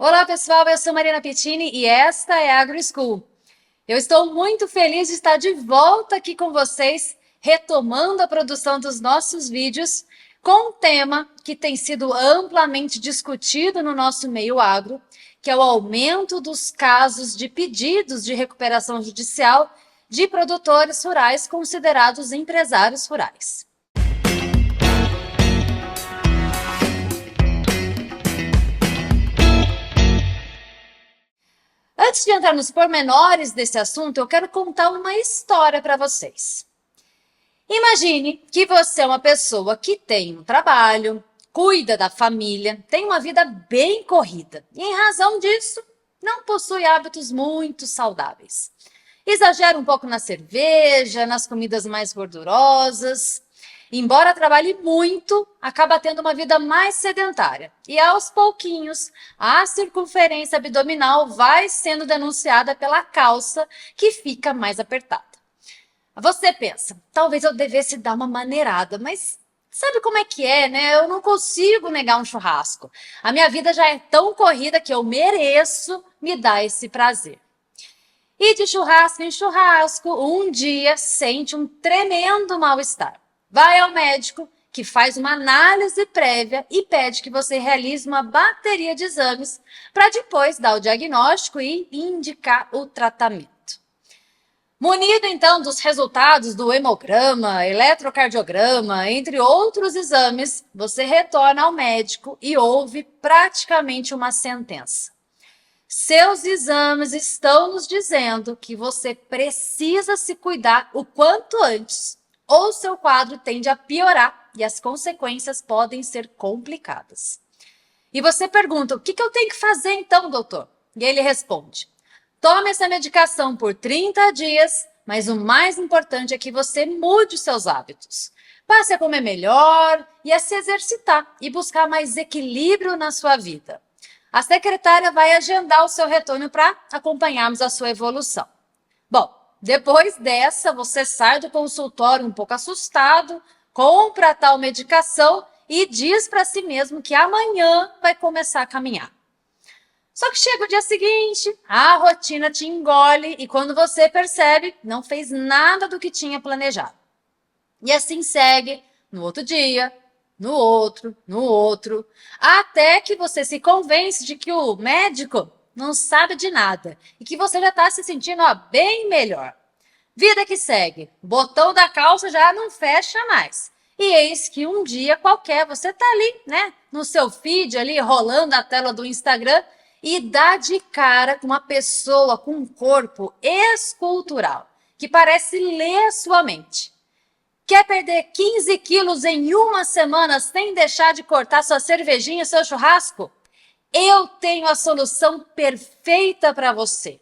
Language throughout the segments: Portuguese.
Olá pessoal, eu sou Marina Pittini e esta é a AgroSchool. Eu estou muito feliz de estar de volta aqui com vocês, retomando a produção dos nossos vídeos com um tema que tem sido amplamente discutido no nosso meio agro, que é o aumento dos casos de pedidos de recuperação judicial de produtores rurais considerados empresários rurais. Antes de entrar nos pormenores desse assunto, eu quero contar uma história para vocês. Imagine que você é uma pessoa que tem um trabalho, cuida da família, tem uma vida bem corrida e, em razão disso, não possui hábitos muito saudáveis. Exagera um pouco na cerveja, nas comidas mais gordurosas. Embora trabalhe muito, acaba tendo uma vida mais sedentária. E aos pouquinhos, a circunferência abdominal vai sendo denunciada pela calça, que fica mais apertada. Você pensa, talvez eu devesse dar uma maneirada, mas sabe como é que é, né? Eu não consigo negar um churrasco. A minha vida já é tão corrida que eu mereço me dar esse prazer. E de churrasco em churrasco, um dia sente um tremendo mal-estar. Vai ao médico, que faz uma análise prévia e pede que você realize uma bateria de exames para depois dar o diagnóstico e indicar o tratamento. Munido, então, dos resultados do hemograma, eletrocardiograma, entre outros exames, você retorna ao médico e ouve praticamente uma sentença. Seus exames estão nos dizendo que você precisa se cuidar o quanto antes, ou seu quadro tende a piorar e as consequências podem ser complicadas. E você pergunta, o que eu tenho que fazer então, doutor? E ele responde, tome essa medicação por 30 dias, mas o mais importante é que você mude os seus hábitos. Passe a comer melhor e a se exercitar e buscar mais equilíbrio na sua vida. A secretária vai agendar o seu retorno para acompanharmos a sua evolução. Bom, depois dessa, você sai do consultório um pouco assustado, compra a tal medicação e diz para si mesmo que amanhã vai começar a caminhar. Só que chega o dia seguinte, a rotina te engole e quando você percebe, não fez nada do que tinha planejado. E assim segue no outro dia, no outro, até que você se convence de que o médico não sabe de nada e que você já está se sentindo bem melhor. Vida que segue, o botão da calça já não fecha mais. E eis que um dia qualquer você está ali, né, no seu feed ali, rolando a tela do Instagram e dá de cara com uma pessoa com um corpo escultural, que parece ler sua mente. Quer perder 15 quilos em uma semana sem deixar de cortar sua cervejinha e seu churrasco? Eu tenho a solução perfeita para você.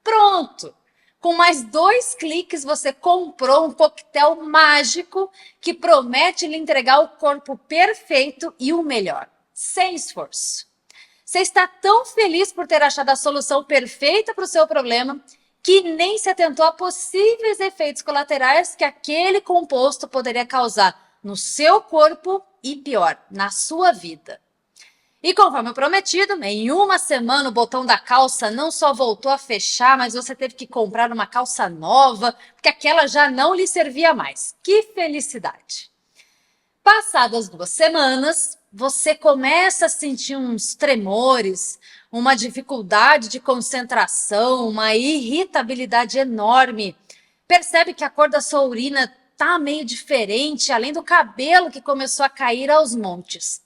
Pronto! Com mais 2 cliques você comprou um coquetel mágico que promete lhe entregar o corpo perfeito e o melhor, sem esforço. Você está tão feliz por ter achado a solução perfeita para o seu problema que nem se atentou a possíveis efeitos colaterais que aquele composto poderia causar no seu corpo e, pior, na sua vida. E conforme prometido, em uma semana o botão da calça não só voltou a fechar, mas você teve que comprar uma calça nova, porque aquela já não lhe servia mais. Que felicidade! Passadas 2 semanas, você começa a sentir uns tremores, uma dificuldade de concentração, uma irritabilidade enorme. Percebe que a cor da sua urina está meio diferente, além do cabelo que começou a cair aos montes.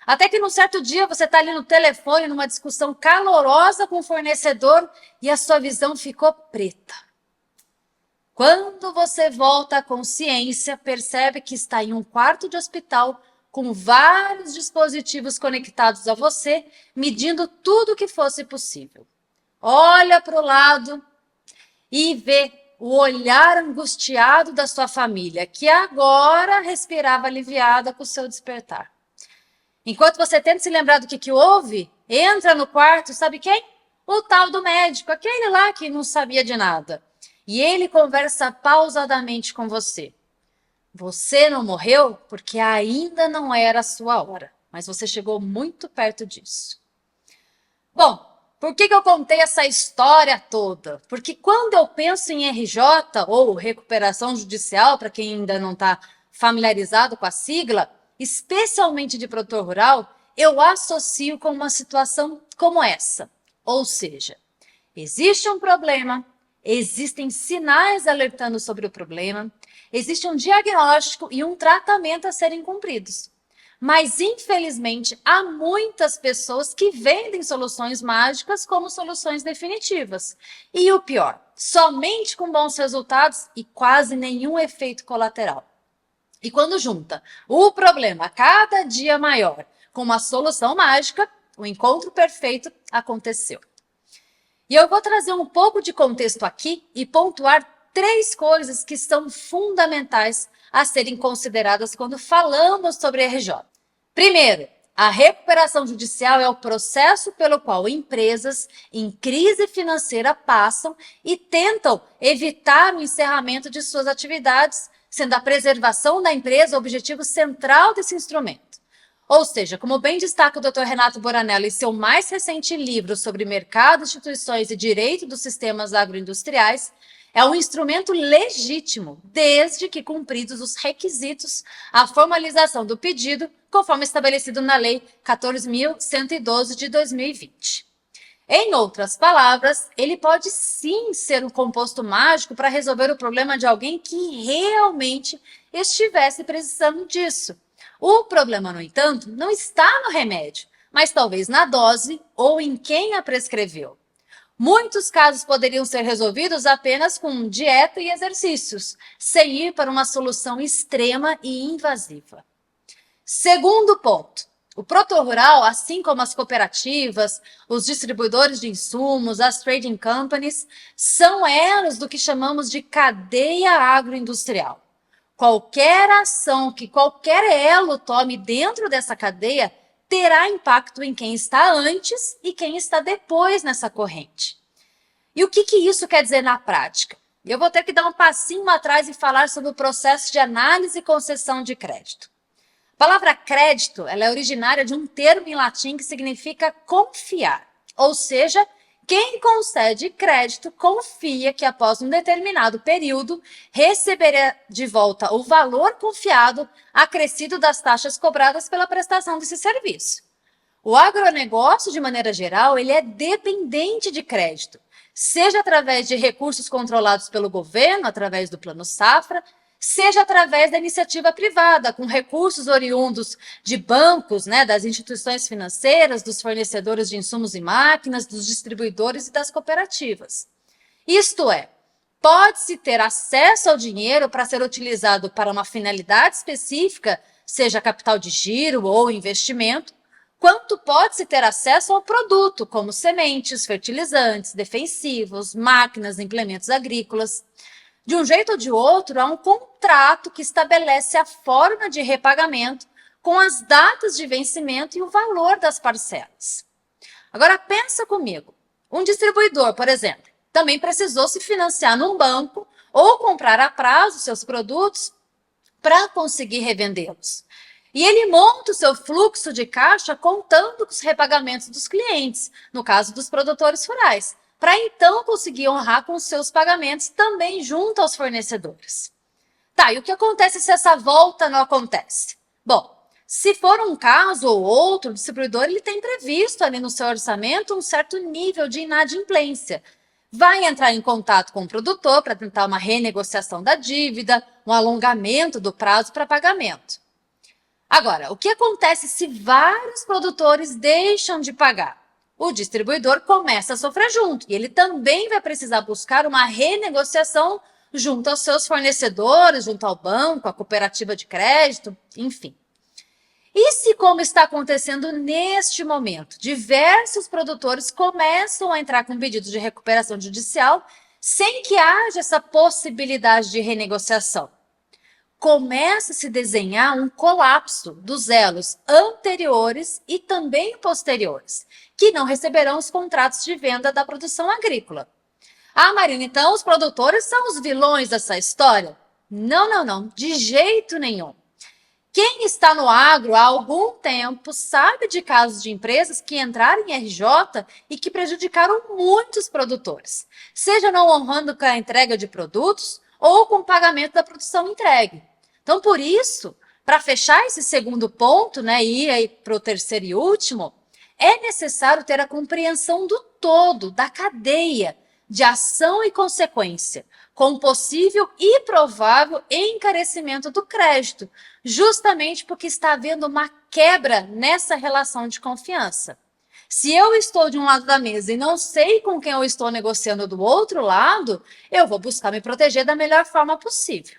Até que num certo dia você está ali no telefone, numa discussão calorosa com o fornecedor e a sua visão ficou preta. Quando você volta à consciência, percebe que está em um quarto de hospital com vários dispositivos conectados a você, medindo tudo o que fosse possível. Olha para o lado e vê o olhar angustiado da sua família, que agora respirava aliviada com o seu despertar. Enquanto você tenta se lembrar do que houve, entra no quarto, sabe quem? O tal do médico, aquele lá que não sabia de nada. E ele conversa pausadamente com você. Você não morreu porque ainda não era a sua hora, mas você chegou muito perto disso. Bom, por que eu contei essa história toda? Porque quando eu penso em RJ, ou recuperação judicial, para quem ainda não está familiarizado com a sigla, especialmente de produtor rural, eu associo com uma situação como essa. Ou seja, existe um problema, existem sinais alertando sobre o problema, existe um diagnóstico e um tratamento a serem cumpridos. Mas, infelizmente, há muitas pessoas que vendem soluções mágicas como soluções definitivas. E o pior, somente com bons resultados e quase nenhum efeito colateral. E quando junta o problema cada dia maior com uma solução mágica, o encontro perfeito aconteceu. E eu vou trazer um pouco de contexto aqui e pontuar 3 coisas que são fundamentais a serem consideradas quando falamos sobre RJ. Primeiro, a recuperação judicial é o processo pelo qual empresas em crise financeira passam e tentam evitar o encerramento de suas atividades, sendo a preservação da empresa o objetivo central desse instrumento. Ou seja, como bem destaca o Dr. Renato Boranello em seu mais recente livro sobre mercado, instituições e direito dos sistemas agroindustriais, é um instrumento legítimo, desde que cumpridos os requisitos à formalização do pedido, conforme estabelecido na Lei 14.112 de 2020. Em outras palavras, ele pode sim ser um composto mágico para resolver o problema de alguém que realmente estivesse precisando disso. O problema, no entanto, não está no remédio, mas talvez na dose ou em quem a prescreveu. Muitos casos poderiam ser resolvidos apenas com dieta e exercícios, sem ir para uma solução extrema e invasiva. Segundo ponto, o produtor rural, assim como as cooperativas, os distribuidores de insumos, as trading companies, são elos do que chamamos de cadeia agroindustrial. Qualquer ação que qualquer elo tome dentro dessa cadeia terá impacto em quem está antes e quem está depois nessa corrente. E o que isso quer dizer na prática? Eu vou ter que dar um passinho atrás e falar sobre o processo de análise e concessão de crédito. A palavra crédito, ela é originária de um termo em latim que significa confiar, ou seja, quem concede crédito confia que após um determinado período receberá de volta o valor confiado acrescido das taxas cobradas pela prestação desse serviço. O agronegócio, de maneira geral, ele é dependente de crédito, seja através de recursos controlados pelo governo, através do Plano Safra, seja através da iniciativa privada, com recursos oriundos de bancos, das instituições financeiras, dos fornecedores de insumos e máquinas, dos distribuidores e das cooperativas. Isto é, pode-se ter acesso ao dinheiro para ser utilizado para uma finalidade específica, seja capital de giro ou investimento, quanto pode-se ter acesso ao produto, como sementes, fertilizantes, defensivos, máquinas, implementos agrícolas. De um jeito ou de outro, há um contrato que estabelece a forma de repagamento com as datas de vencimento e o valor das parcelas. Agora, pensa comigo. Um distribuidor, por exemplo, também precisou se financiar num banco ou comprar a prazo seus produtos para conseguir revendê-los. E ele monta o seu fluxo de caixa contando com os repagamentos dos clientes, no caso dos produtores rurais, para então conseguir honrar com os seus pagamentos também junto aos fornecedores. Tá, e o que acontece se essa volta não acontece? Bom, se for um caso ou outro, o distribuidor ele tem previsto ali no seu orçamento um certo nível de inadimplência. Vai entrar em contato com o produtor para tentar uma renegociação da dívida, um alongamento do prazo para pagamento. Agora, o que acontece se vários produtores deixam de pagar? O distribuidor começa a sofrer junto e ele também vai precisar buscar uma renegociação junto aos seus fornecedores, junto ao banco, à cooperativa de crédito, enfim. E se, como está acontecendo neste momento, diversos produtores começam a entrar com pedidos de recuperação judicial sem que haja essa possibilidade de renegociação? Começa a se desenhar um colapso dos elos anteriores e também posteriores, que não receberão os contratos de venda da produção agrícola. Ah, Marina, então os produtores são os vilões dessa história? Não, de jeito nenhum. Quem está no agro há algum tempo sabe de casos de empresas que entraram em RJ e que prejudicaram muitos produtores, seja não honrando com a entrega de produtos ou com o pagamento da produção entregue. Então, por isso, para fechar esse segundo ponto, né, e ir aí para o terceiro e último, é necessário ter a compreensão do todo, da cadeia de ação e consequência, com possível e provável encarecimento do crédito, justamente porque está havendo uma quebra nessa relação de confiança. Se eu estou de um lado da mesa e não sei com quem eu estou negociando do outro lado, eu vou buscar me proteger da melhor forma possível.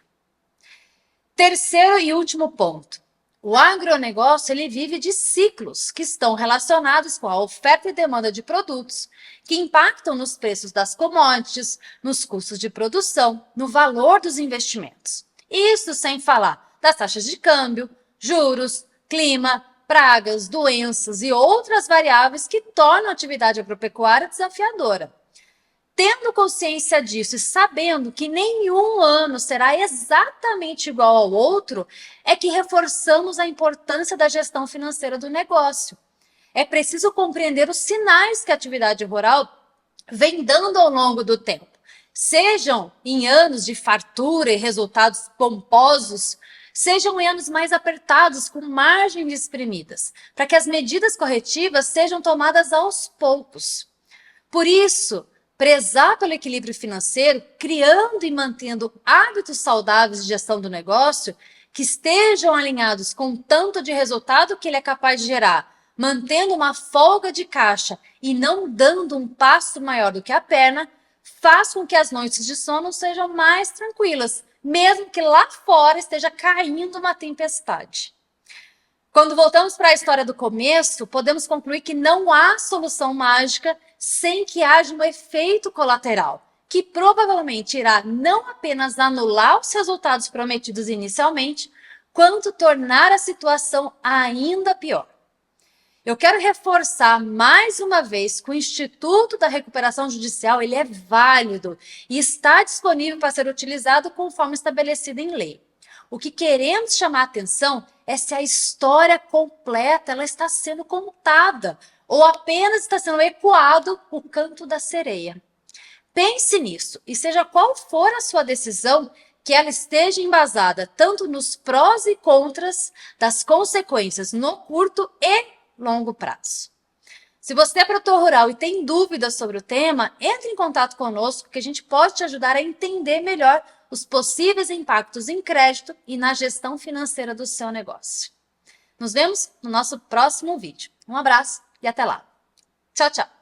Terceiro e último ponto. O agronegócio ele vive de ciclos que estão relacionados com a oferta e demanda de produtos, que impactam nos preços das commodities, nos custos de produção, no valor dos investimentos. Isso sem falar das taxas de câmbio, juros, clima, pragas, doenças e outras variáveis que tornam a atividade agropecuária desafiadora. Tendo consciência disso e sabendo que nenhum ano será exatamente igual ao outro, é que reforçamos a importância da gestão financeira do negócio. É preciso compreender os sinais que a atividade rural vem dando ao longo do tempo, sejam em anos de fartura e resultados pomposos, sejam em anos mais apertados, com margens espremidas, para que as medidas corretivas sejam tomadas aos poucos. Por isso, prezar pelo equilíbrio financeiro, criando e mantendo hábitos saudáveis de gestão do negócio que estejam alinhados com o tanto de resultado que ele é capaz de gerar, mantendo uma folga de caixa e não dando um passo maior do que a perna, faz com que as noites de sono sejam mais tranquilas, mesmo que lá fora esteja caindo uma tempestade. Quando voltamos para a história do começo, podemos concluir que não há solução mágica sem que haja um efeito colateral, que provavelmente irá não apenas anular os resultados prometidos inicialmente, quanto tornar a situação ainda pior. Eu quero reforçar mais uma vez que o Instituto da Recuperação Judicial ele é válido e está disponível para ser utilizado conforme estabelecido em lei. O que queremos chamar a atenção é se a história completa ela está sendo contada ou apenas está sendo ecoado o canto da sereia. Pense nisso e seja qual for a sua decisão, que ela esteja embasada tanto nos prós e contras das consequências no curto e longo prazo. Se você é produtor rural e tem dúvidas sobre o tema, entre em contato conosco que a gente pode te ajudar a entender melhor os possíveis impactos em crédito e na gestão financeira do seu negócio. Nos vemos no nosso próximo vídeo. Um abraço e até lá. Tchau, tchau!